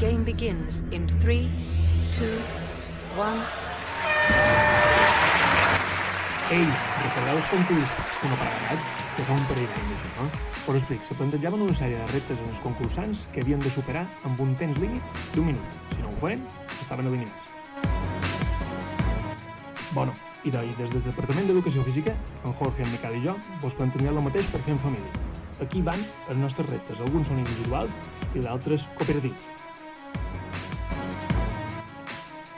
game begins in 3, 2, 1... Ei, recordeu els concurs que no pararan, que fa un parell d'anys, no? Us explico, se plantejaven una sèrie de reptes en els concursants que havien de superar amb un temps límit d'1 minut. Si no ho feien, estaven eliminats. Bueno, i des del Departament d'Educació Física, en Jorge, en Miquel i jo, vos plantegem el mateix per fer en família. Aquí van els nostres reptes, alguns són individuals i d'altres cooperatius.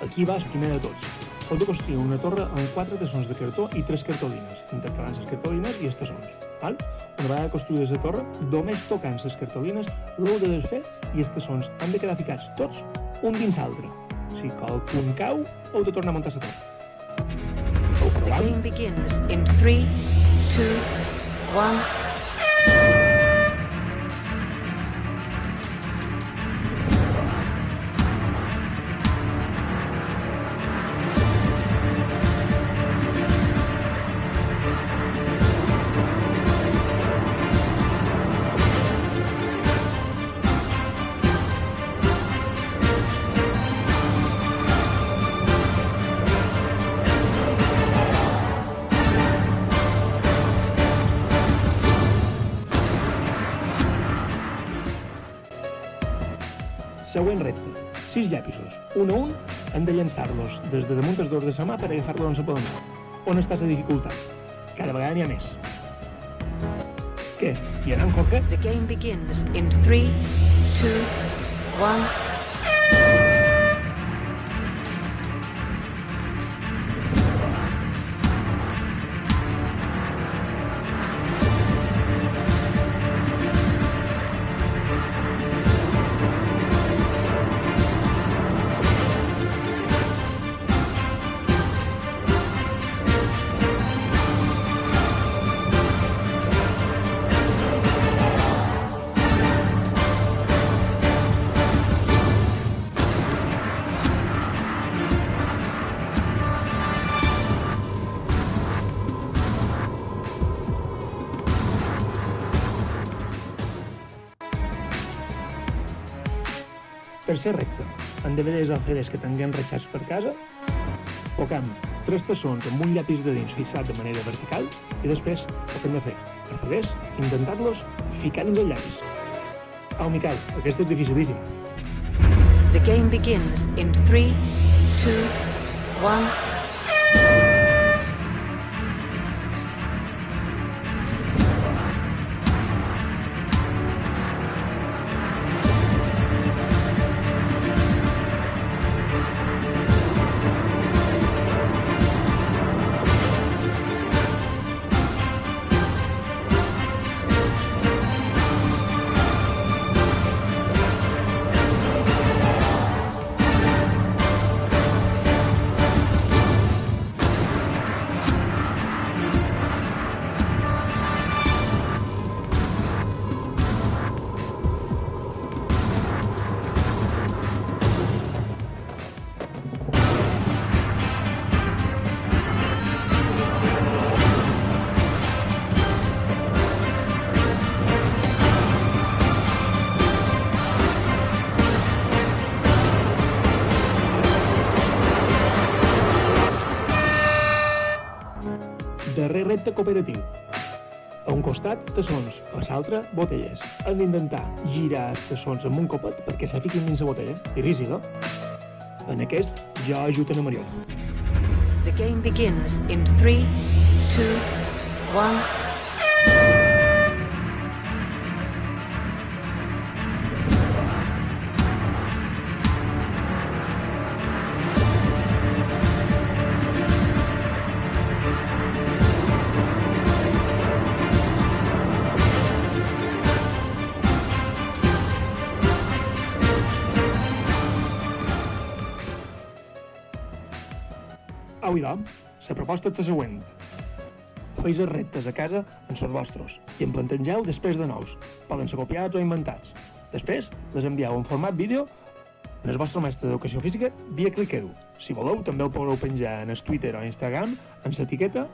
Aquí va el primer de tots. Heu de construir una torre amb 4 tassons de cartó i 3 cartolines, intercalant les cartolines i els tassons. Val? Una vegada construïdes la torre, només tocant les cartolines l'heu de desfer i els tassons han de quedar ficats tots un dins l'altre. Si qualcun cau, heu de tornar a muntar la torre. Heu The provat? game begins in 3, 2, 1... Següent repte. 6 llapisos. Un a un han de llançar-los des de damunt els dors de sa mà per agafar-los on se poden anar. On està la dificultat? Cada vegada n'hi ha més. Què? Hi anant, Jorge? The game begins in 3, 2, 1... Tercer repte. En DVDs o CDs que tinguem ratxats per casa, tocam 3 tassons amb un llapis de dins fixat de manera vertical i després el que hem de fer, per CDs, intentar-los ficant-nos el llapis. Au, Miquel, aquest és dificilíssim. The game begins in 3, 2, 1... Darrer repte cooperatiu. A un costat, tassons, a l'altre, botelles. Han d'intentar girar els tassons amb un copet perquè se fiquin dins la botella. Difícil, no? En aquest, jo ajudo a Mariona. The game begins in 3, 2, 1... Au, idò, la proposta és la següent. Feis els reptes a casa en els vostres i en plantegeu després de nous. Poden ser copiats o inventats. Després, les envieu en format vídeo en el vostre mestre d'educació física via Click-Edu. Si voleu, també el podeu penjar en el Twitter o Instagram en l'etiqueta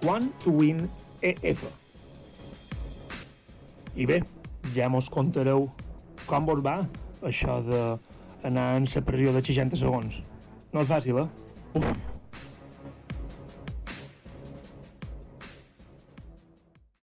OneToWinEF. I bé, ja mos contareu com vos va això de anar en la pressió de 60 segons. No és fàcil, eh? Uf,